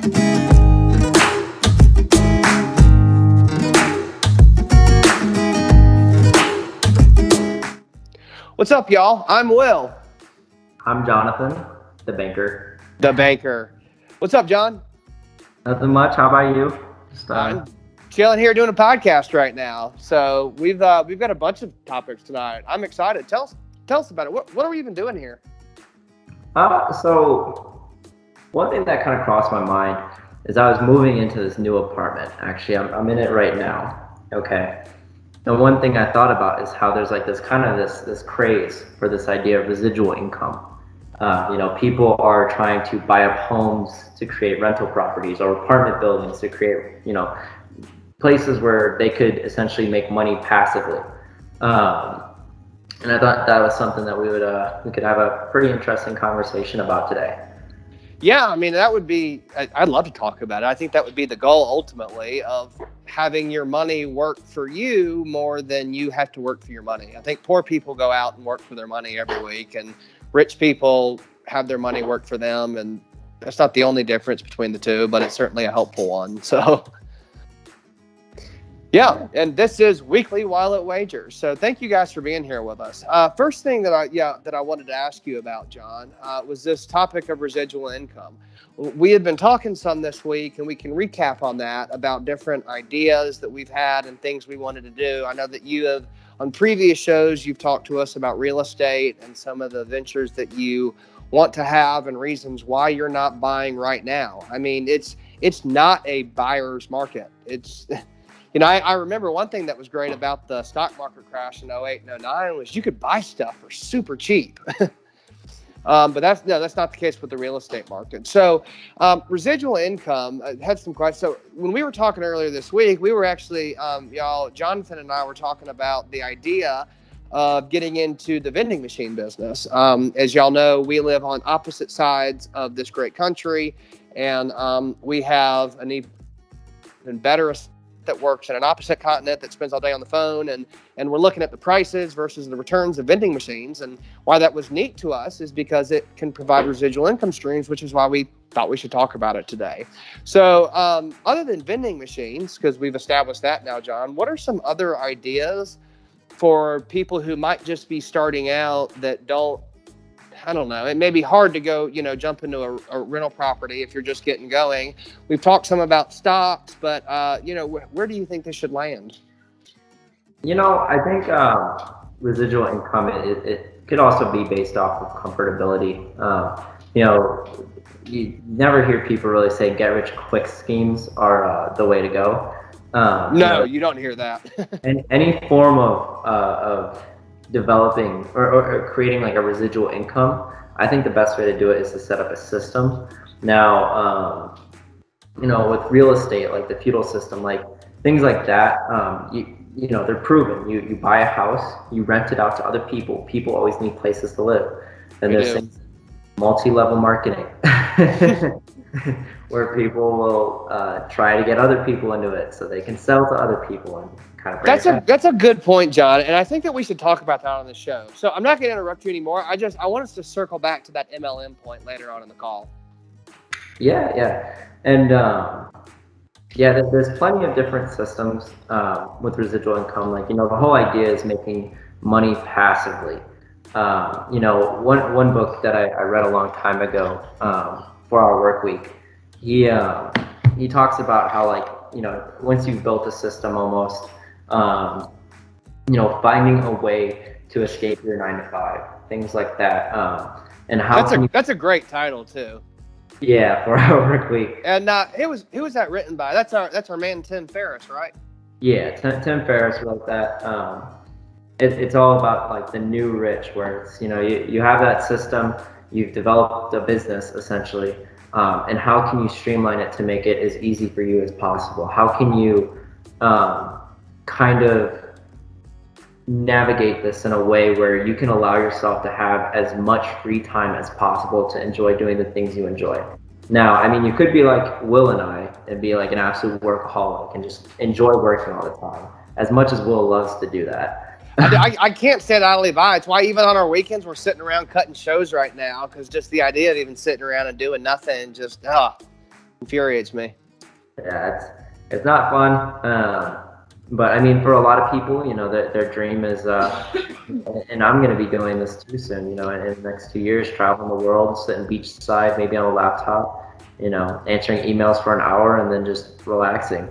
What's up, y'all? I'm Will. I'm Jonathan, the banker. The banker. What's up, John? Nothing much. How about you? I'm chilling here doing a podcast right now. So we've got a bunch of topics tonight. I'm excited. Tell us about it. What are we even doing here? So one thing that kind of crossed my mind is I was moving into this new apartment. Actually, I'm in it right now. Okay. And one thing I thought about is how there's like this kind of this craze for this idea of residual income. People are trying to buy up homes to create rental properties or apartment buildings to create, places where they could essentially make money passively. And I thought that was something that we could have a pretty interesting conversation about today. Yeah, I mean, that would be, I'd love to talk about it. I think that would be the goal ultimately of having your money work for you more than you have to work for your money. I think poor people go out and work for their money every week, and rich people have their money work for them. And that's not the only difference between the two, but it's certainly a helpful one. So yeah, and this is Weekly While It Wagers. So thank you guys for being here with us. First thing that I wanted to ask you about, John, was this topic of residual income. We had been talking some this week, and we can recap on that about different ideas that we've had and things we wanted to do. I know that you have, on previous shows, you've talked to us about real estate and some of the ventures that you want to have and reasons why you're not buying right now. I mean, it's not a buyer's market. It's I remember one thing that was great about the stock market crash in 08 and 09 was you could buy stuff for super cheap. But that's not the case with the real estate market. So residual income had some questions. So when we were talking earlier this week, we were actually, Jonathan and I were talking about the idea of getting into the vending machine business. As y'all know, we live on opposite sides of this great country, and we have an even better that works in an opposite continent that spends all day on the phone, and we're looking at the prices versus the returns of vending machines. And why that was neat to us is because it can provide residual income streams, which is why we thought we should talk about it today. So other than vending machines, because we've established that now, John, what are some other ideas for people who might just be starting out that don't, I don't know, it may be hard to go, jump into a rental property if you're just getting going. We've talked some about stocks, but, where do you think this should land? I think residual income, it could also be based off of comfortability. You never hear people really say get rich quick schemes are the way to go. No, you don't hear that. And any form of developing or creating like a residual income, I think the best way to do it is to set up a system. Now, with real estate, like the feudal system, like things like that, they're proven. You buy a house, you rent it out to other people. People always need places to live. And there's things, multi-level marketing, where people will try to get other people into it so they can sell to other people and kind of. That's a good point, John, and I think that we should talk about that on the show. So I'm not going to interrupt you anymore. I want us to circle back to that MLM point later on in the call. Yeah, and there's plenty of different systems with residual income. Like the whole idea is making money passively. One book that I read a long time ago, 4-Hour Work Week, he talks about how once you've built a system almost, finding a way to escape your 9-to-5, things like that, and how that's a great title too. Yeah, 4-Hour Work Week. And who was that written by? That's our man Tim Ferriss, right? Yeah, Tim Ferriss wrote that. It's all about like the new rich, where it's you have that system, you've developed a business essentially, and how can you streamline it to make it as easy for you as possible? How can you kind of navigate this in a way where you can allow yourself to have as much free time as possible to enjoy doing the things you enjoy? Now, I mean, you could be like Will and I and be like an absolute workaholic and just enjoy working all the time, as much as Will loves to do that. I can't stand idly by. It's why even on our weekends we're sitting around cutting shows right now, because just the idea of even sitting around and doing nothing, just Infuriates me. Yeah, it's not fun. But I mean, for a lot of people, their dream is, and I'm going to be doing this too soon, in the next 2 years, traveling the world, sitting beachside, maybe on a laptop, answering emails for an hour and then just relaxing.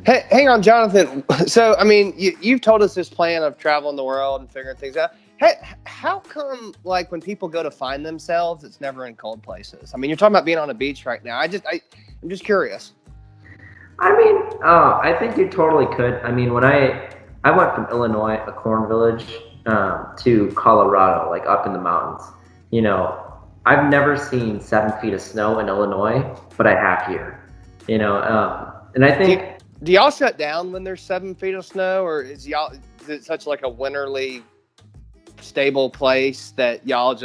Hey, hang on, Jonathan. So, I mean, you've told us this plan of traveling the world and figuring things out. Hey, how come, like, when people go to find themselves, it's never in cold places? I mean, you're talking about being on a beach right now. I'm just curious. I mean, I think you totally could. I mean, when I went from Illinois, a corn village, to Colorado, like up in the mountains, I've never seen 7 feet of snow in Illinois, but I have here, and I think. Do y'all shut down when there's 7 feet of snow, or is it such like a winterly stable place that y'all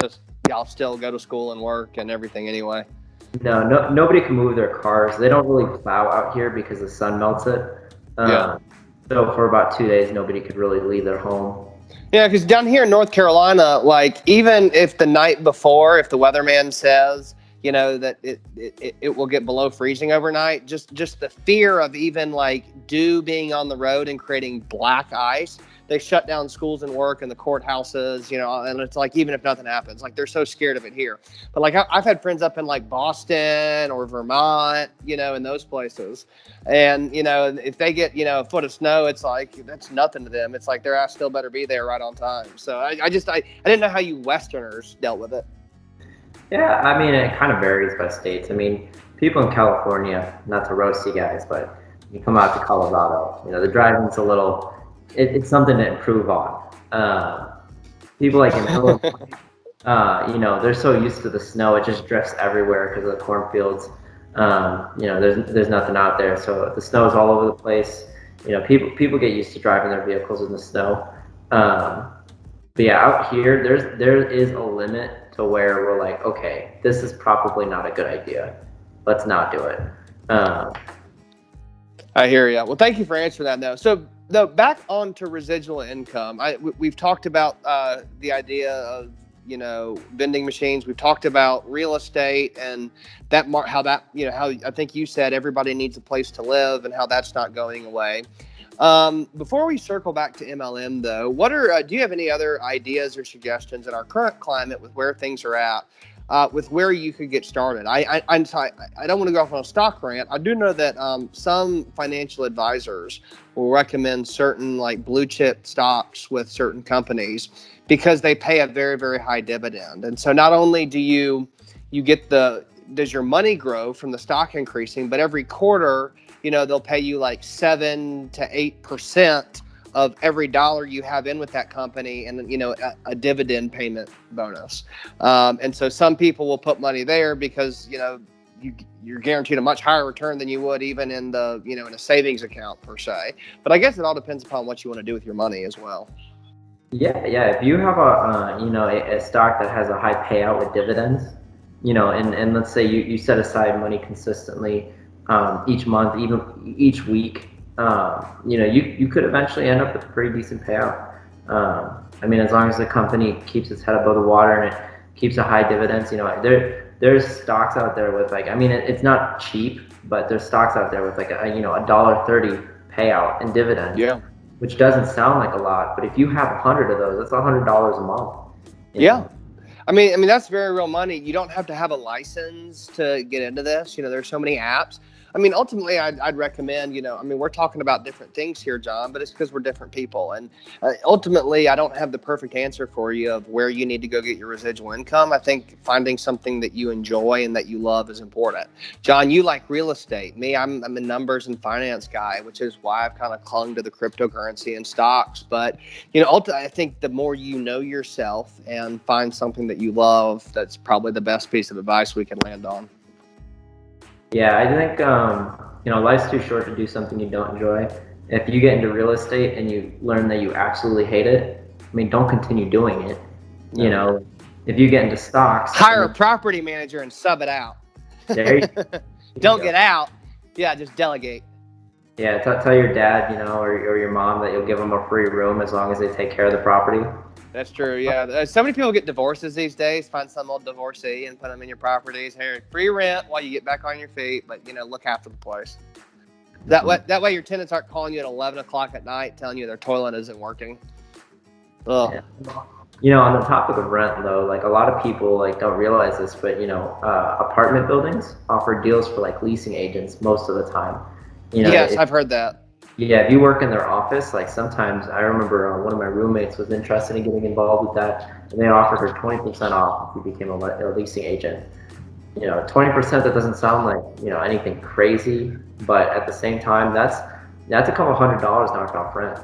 still go to school and work and everything anyway? No, nobody can move their cars. They don't really plow out here because the sun melts it. Yeah. So for about 2 days, nobody could really leave their home. Yeah, because down here in North Carolina, like, even if the night before, if the weatherman says, that it will get below freezing overnight, just the fear of even like dew being on the road and creating black ice, they shut down schools and work and the courthouses, and it's like, even if nothing happens, like, they're so scared of it here. But like, I've had friends up in like Boston or Vermont, in those places, and if they get a foot of snow, it's like that's nothing to them. It's like their ass still better be there right on time. So I didn't know how you Westerners dealt with it. Yeah, I mean, it kind of varies by states. I mean, people in California, not to roast you guys, but you come out to Colorado, the driving's a little, it's something to improve on. People like in Illinois, they're so used to the snow, it just drifts everywhere because of the cornfields. There's nothing out there, so the snow is all over the place. People get used to driving their vehicles in the snow. But yeah, out here, there is a limit to where we're like, okay, this is probably not a good idea. Let's not do it. I hear you. Well, thank you for answering that, though. So, back on to residual income. We've talked about the idea of vending machines. We've talked about real estate and how I think you said everybody needs a place to live and how that's not going away. Before we circle back to MLM, though, do you have any other ideas or suggestions in our current climate with where things are at, with where you could get started? I don't want to go off on a stock rant. I do know that some financial advisors will recommend certain like blue chip stocks with certain companies because they pay a very, very high dividend. And so not only do you get does your money grow from the stock increasing, but every quarter, they'll pay you like 7 to 8% of every dollar you have in with that company, and a dividend payment bonus. And so some people will put money there because you're guaranteed a much higher return than you would even in the in a savings account per se. But I guess it all depends upon what you want to do with your money as well. Yeah. If you have a stock that has a high payout with dividends, and let's say you set aside money consistently. Each month, even each week, you could eventually end up with a pretty decent payout. I mean, as long as the company keeps its head above the water and it keeps a high dividends, there's stocks out there with like, I mean, it's not cheap, but there's stocks out there with like $1.30 payout in dividends. Yeah. Which doesn't sound like a lot, but if you have 100 of those, that's $100 a month. Yeah. I mean, that's very real money. You don't have to have a license to get into this. There's so many apps. I mean, ultimately, I'd recommend, we're talking about different things here, John, but it's because we're different people. And ultimately, I don't have the perfect answer for you of where you need to go get your residual income. I think finding something that you enjoy and that you love is important. John, you like real estate. Me, I'm a numbers and finance guy, which is why I've kind of clung to the cryptocurrency and stocks. But, ultimately, I think the more you know yourself and find something that you love, that's probably the best piece of advice we can land on. Yeah, I think life's too short to do something you don't enjoy. If you get into real estate and you learn that you absolutely hate it, I mean, don't continue doing it. No. If you get into stocks, hire a property manager and sub it out. There you Don't get out. Yeah, just delegate. Yeah, tell your dad, or your mom that you'll give them a free room as long as they take care of the property. That's true. Yeah. So many people get divorces these days. Find some old divorcee and put them in your properties. Here, free rent while you get back on your feet, but look after the place. That way your tenants aren't calling you at 11 o'clock at night telling you their toilet isn't working. Ugh. Yeah. On the topic of rent, though, like a lot of people like don't realize this, but apartment buildings offer deals for like leasing agents most of the time. Yes, I've heard that. Yeah, if you work in their office, like sometimes I remember one of my roommates was interested in getting involved with that, and they offered her 20% off if you became a leasing agent. 20%, that doesn't sound like anything crazy, but at the same time, that's a couple $100 knocked off rent.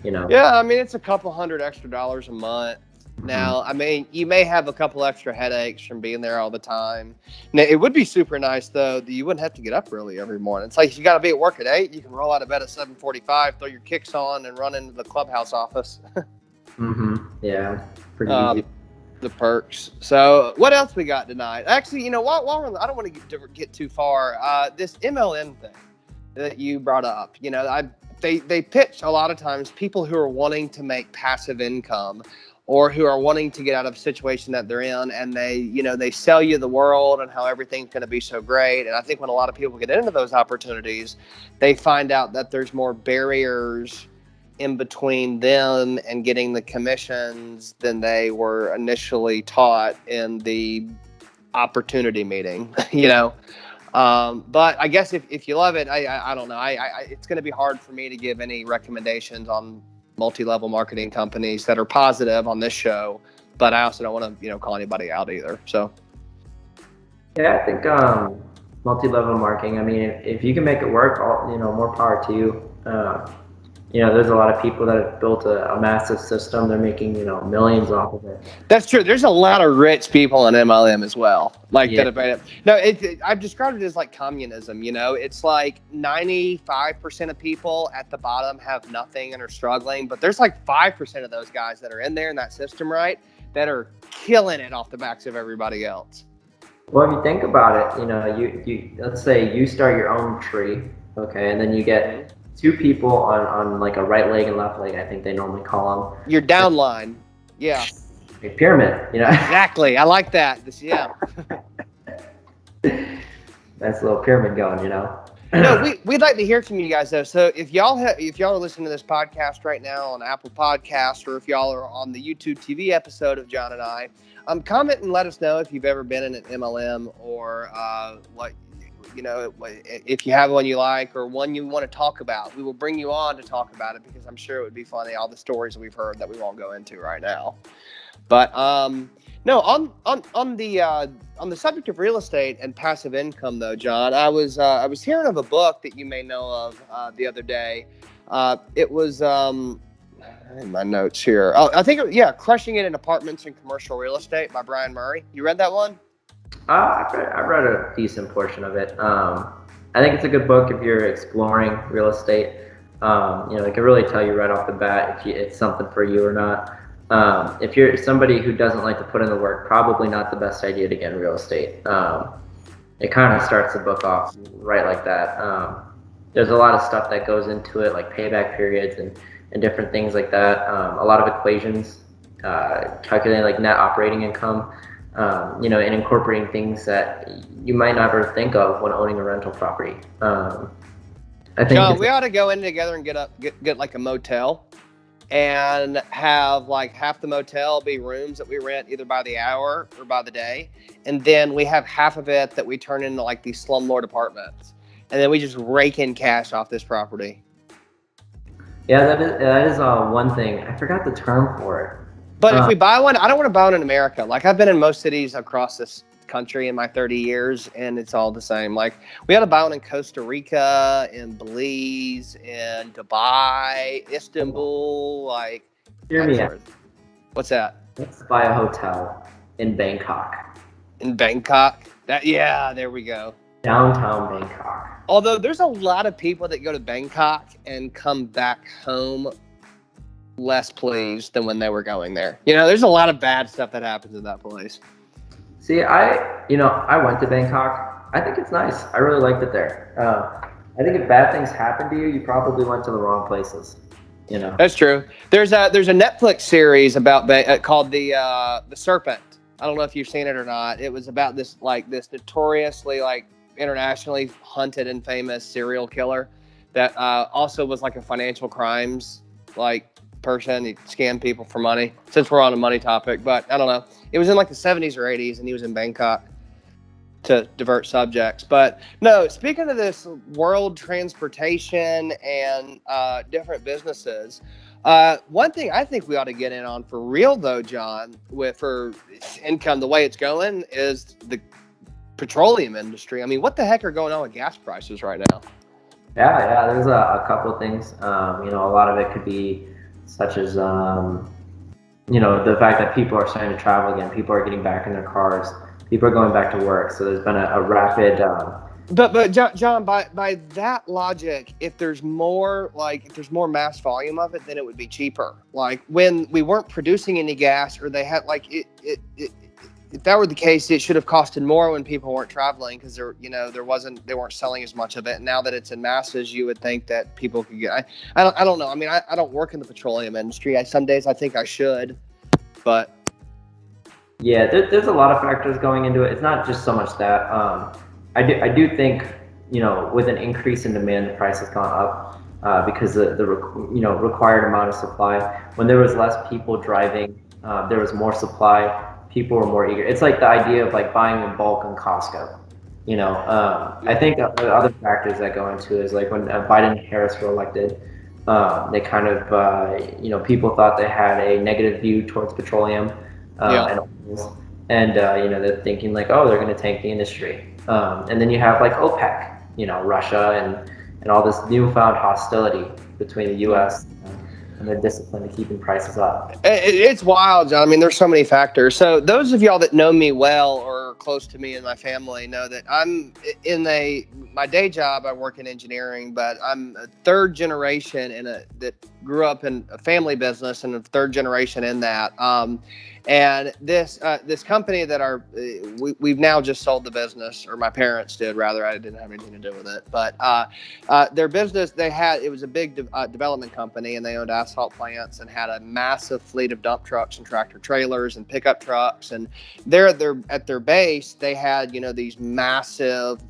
Yeah, I mean it's a couple $100 extra a month. Mhm. Now, I mean, you may have a couple extra headaches from being there all the time. Now, it would be super nice though that you wouldn't have to get up early every morning. It's like you got to be at work at 8. You can roll out of bed at 7:45, throw your kicks on, and run into the clubhouse office. Yeah, pretty easy. The perks. So, what else we got tonight? Actually, while we're, I don't want to get too far. This MLM thing that you brought up. They pitch a lot of times people who are wanting to make passive income or who are wanting to get out of a situation that they're in, and they sell you the world and how everything's going to be so great. And I think when a lot of people get into those opportunities, they find out that there's more barriers in between them and getting the commissions than they were initially taught in the opportunity meeting. But I guess if you love it, I don't know. It's going to be hard for me to give any recommendations on multi-level marketing companies that are positive on this show, but I also don't want to, call anybody out either. So. Yeah, I think multi-level marketing. I mean, if you can make it work, more power to you. There's a lot of people that have built a massive system. They're making, millions off of it. That's true. There's a lot of rich people in MLM as well. Yeah. I've described it as like communism. It's like 95% of people at the bottom have nothing and are struggling, but there's like 5% of those guys that are in there in that system, right, that are killing it off the backs of everybody else. Well, if you think about it, you let's say you start your own tree, okay, and then you get two people on like a right leg and left leg, I think they normally call them. Your downline. Yeah. A pyramid, Exactly. I like that. Yeah. That's a little pyramid going, No, we'd like to hear from you guys though. So if y'all are listening to this podcast right now on Apple Podcasts, or if y'all are on the YouTube TV episode of John and I, comment and let us know if you've ever been in an MLM or if you have one you like or one you want to talk about. We will bring you on to talk about it because I'm sure it would be funny, all the stories we've heard that we won't go into right now. But no, on the subject of real estate and passive income though, John, I was hearing of a book that you may know of the other day. It was in my notes here. I think Crushing It in Apartments and Commercial Real Estate by Brian Murray. You read that one? I read a decent portion of it. I think it's a good book if you're exploring real estate. It can really tell you right off the bat if it's something for you or not. If you're somebody who doesn't like to put in the work, probably not the best idea to get in real estate. It kind of starts the book off right like that. There's a lot of stuff that goes into it, like payback periods and different things like that. A lot of equations, calculating like net operating income. And incorporating things that you might never think of when owning a rental property. I think John, we ought to go in together and get like a motel and have like half the motel be rooms that we rent either by the hour or by the day. And then we have half of it that we turn into like these slumlord apartments. And then we just rake in cash off this property. Yeah, that is one thing. I forgot the term for it. But if we buy one, I don't want to buy one in America. Like I've been in most cities across this country in my 30 years, and it's all the same. Like we got to buy one in Costa Rica, in Belize, in Dubai, Istanbul. Like, hear me out. What's that? Let's buy a hotel in Bangkok. In Bangkok? There we go. Downtown Bangkok. Although there's a lot of people that go to Bangkok and come back home less pleased than when they were going there. There's a lot of bad stuff that happens in that place. See, I went to Bangkok. I think it's nice. I really liked it there. I think if bad things happen to you, you probably went to the wrong places. You know. That's true. There's a Netflix series about called the Serpent. I don't know if you've seen it or not. It was about this notoriously internationally hunted and famous serial killer that also was like a financial crimes person. He scammed people for money. Since we're on a money topic, but I don't know. It was in like the 70s or 80s, and he was in Bangkok, to divert subjects. But no, speaking of this world transportation and different businesses, one thing I think we ought to get in on for real though, John, for income, the way it's going is the petroleum industry. I mean, what the heck are going on with gas prices right now? Yeah, there's a couple of things. A lot of it could be such as, the fact that people are starting to travel again. People are getting back in their cars. People are going back to work. So there's been a rapid. But John, by that logic, if there's more mass volume of it, then it would be cheaper. Like when we weren't producing any gas, or they had if that were the case, it should have costed more when people weren't traveling because they weren't selling as much of it. And now that it's in masses, you would think that people could get. I don't know. I mean, I don't work in the petroleum industry. Some days I think I should, but yeah, there's a lot of factors going into it. It's not just so much that. I do think with an increase in demand, the price has gone up because the required amount of supply. When there was less people driving, there was more supply. People were more eager. It's like the idea of like buying in bulk in Costco. I think the other factors that go into is like when Biden and Harris were elected, they kind of people thought they had a negative view towards petroleum and oils, and they're thinking like, oh, they're going to tank the industry. And then you have like OPEC, Russia and all this newfound hostility between the U.S. and their discipline to keeping prices up. It's wild, John. I mean, there's so many factors. So those of y'all that know me well or are close to me and my family know that I'm my day job. I work in engineering, but I'm a third generation that grew up in a family business and a third generation in that. And this company that we've now just sold the business, or my parents did rather. I didn't have anything to do with it, but their business, it was a big development company, and they owned asphalt plants and had a massive fleet of dump trucks and tractor trailers and pickup trucks. And at their base, they had these massive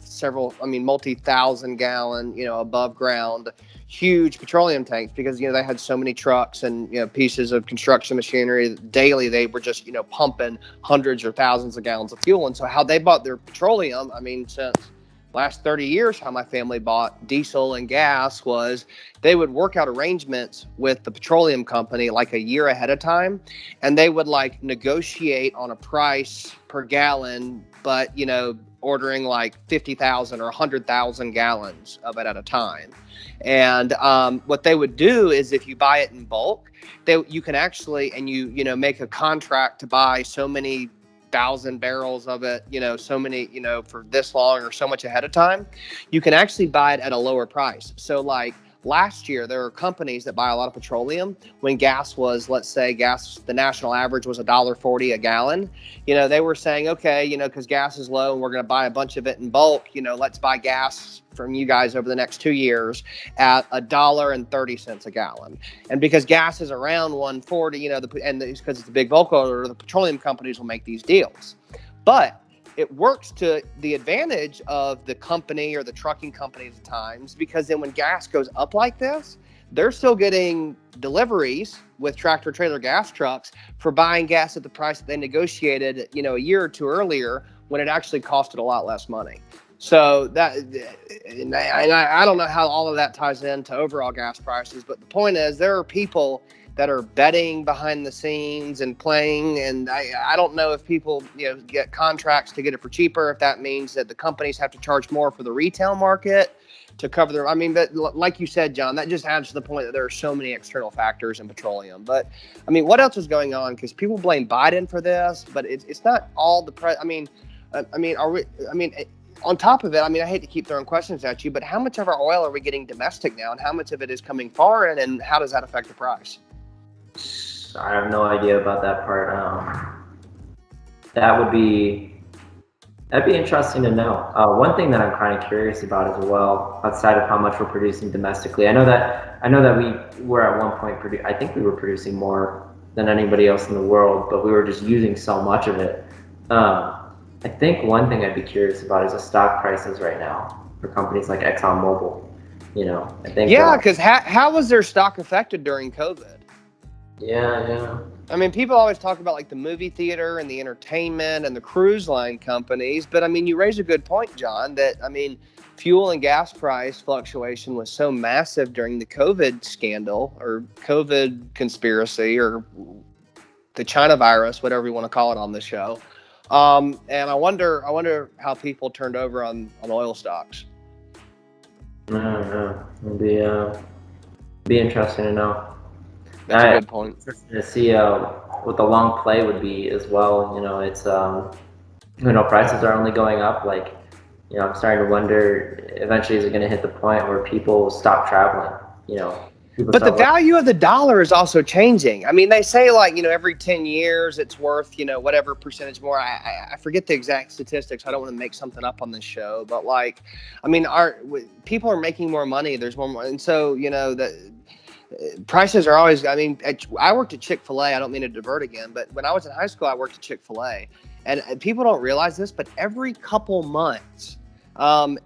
multi-thousand gallon above ground huge petroleum tanks, because they had so many trucks and pieces of construction machinery daily. They were just pumping hundreds or thousands of gallons of fuel. And so how they bought their petroleum, I mean, since last 30 years, how my family bought diesel and gas was they would work out arrangements with the petroleum company like a year ahead of time, and they would like negotiate on a price per gallon, but ordering like 50,000 or 100,000 gallons of it at a time. And what they would do is, if you buy it in bulk, you can actually, and you make a contract to buy so many 1,000 barrels of it, so many, for this long or so much ahead of time, you can actually buy it at a lower price. So like last year, there are companies that buy a lot of petroleum when gas was, let's say the national average was $1.40 a gallon. They were saying, okay, because gas is low and we're going to buy a bunch of it in bulk, let's buy gas from you guys over the next 2 years at $1.30 a gallon. And because gas is around 140, and because it's a big bulk order, the petroleum companies will make these deals. But it works to the advantage of the company or the trucking companies at times, because then when gas goes up like this, they're still getting deliveries with tractor trailer gas trucks for buying gas at the price that they negotiated, a year or two earlier, when it actually costed a lot less money. So I don't know how all of that ties into overall gas prices, but the point is there are people that are betting behind the scenes and playing. And I don't know if people get contracts to get it for cheaper, if that means that the companies have to charge more for the retail market to cover their, but like you said, John, that just adds to the point that there are so many external factors in petroleum. But what else is going on? Because people blame Biden for this, but it's not all on top of it, I hate to keep throwing questions at you, but how much of our oil are we getting domestic now, and how much of it is coming foreign, and how does that affect the price? I have no idea about that part. That would be That'd be interesting to know. One thing that I'm kind of curious about as well, outside of how much we're producing domestically, I know that we were at one point I think we were producing more than anybody else in the world, but we were just using so much of it. I think one thing I'd be curious about is the stock prices right now for companies like ExxonMobil. I think. Yeah, because how was their stock affected during COVID? Yeah. I mean, people always talk about like the movie theater and the entertainment and the cruise line companies, but I mean, you raise a good point, John, that I mean, fuel and gas price fluctuation was so massive during the COVID scandal or COVID conspiracy or the China virus, whatever you want to call it on the show. And I wonder how people turned over on oil stocks. I don't know. It'd be interesting to know. That's a good point. To see what the long play would be as well. It's prices are only going up. Like, I'm starting to wonder, eventually is it going to hit the point where people stop traveling? But the value of the dollar is also changing. I mean, they say like, every 10 years it's worth, whatever percentage more. I forget the exact statistics. I don't want to make something up on this show, but like, I mean, people are making more money. There's more. And so, the prices are always, I mean, I worked at Chick-fil-A. I don't mean to divert again, but when I was in high school, I worked at Chick-fil-A, and people don't realize this, but every couple months,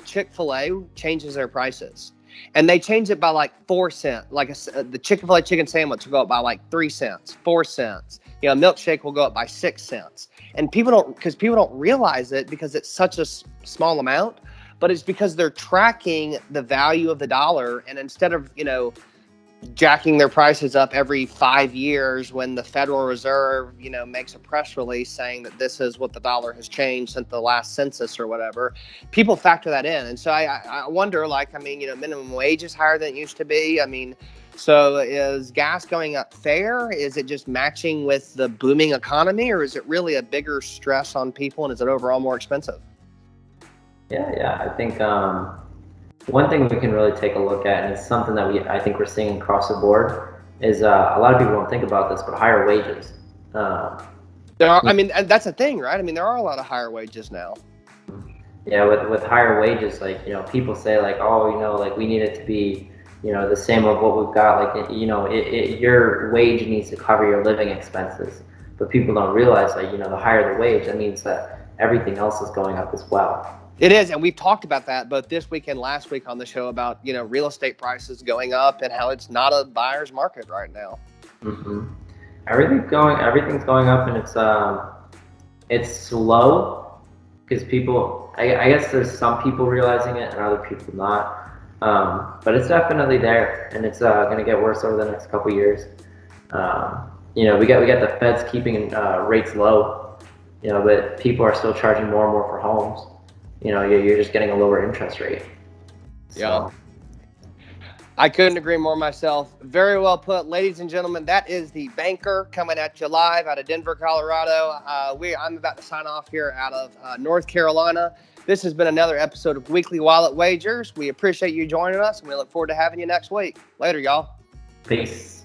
Chick-fil-A changes their prices. And they change it by like 4 cents. Like the Chick-fil-A chicken sandwich will go up by like 3 cents, 4 cents. Milkshake will go up by 6 cents. And people don't realize it because it's such a small amount, but it's because they're tracking the value of the dollar. And instead of, jacking their prices up every 5 years when the Federal Reserve, makes a press release saying that this is what the dollar has changed since the last census or whatever, people factor that in. And so I wonder, like, I mean, minimum wage is higher than it used to be. I mean, so is gas going up fair? Is it just matching with the booming economy, or is it really a bigger stress on people, and is it overall more expensive? Yeah. I think one thing we can really take a look at, and it's something that I think we're seeing across the board, is a lot of people don't think about this, but higher wages. I mean, and that's a thing, right? I mean, there are a lot of higher wages now. Yeah, with higher wages, like, people say like, oh, like we need it to be, the same of what we've got. Like, your wage needs to cover your living expenses. But people don't realize, like, the higher the wage, that means that everything else is going up as well. It is, and we've talked about that both this week and last week on the show about, real estate prices going up and how it's not a buyer's market right now. Mm-hmm. Everything's going up, and it's slow because people, I guess there's some people realizing it and other people not. But it's definitely there, and it's going to get worse over the next couple years. We got the Feds keeping rates low, but people are still charging more and more for homes. You're just getting a lower interest rate. So. Yeah. I couldn't agree more myself. Very well put. Ladies and gentlemen, that is The Banker coming at you live out of Denver, Colorado. I'm about to sign off here out of North Carolina. This has been another episode of Weekly Wallet Wagers. We appreciate you joining us, and we look forward to having you next week. Later, y'all. Peace.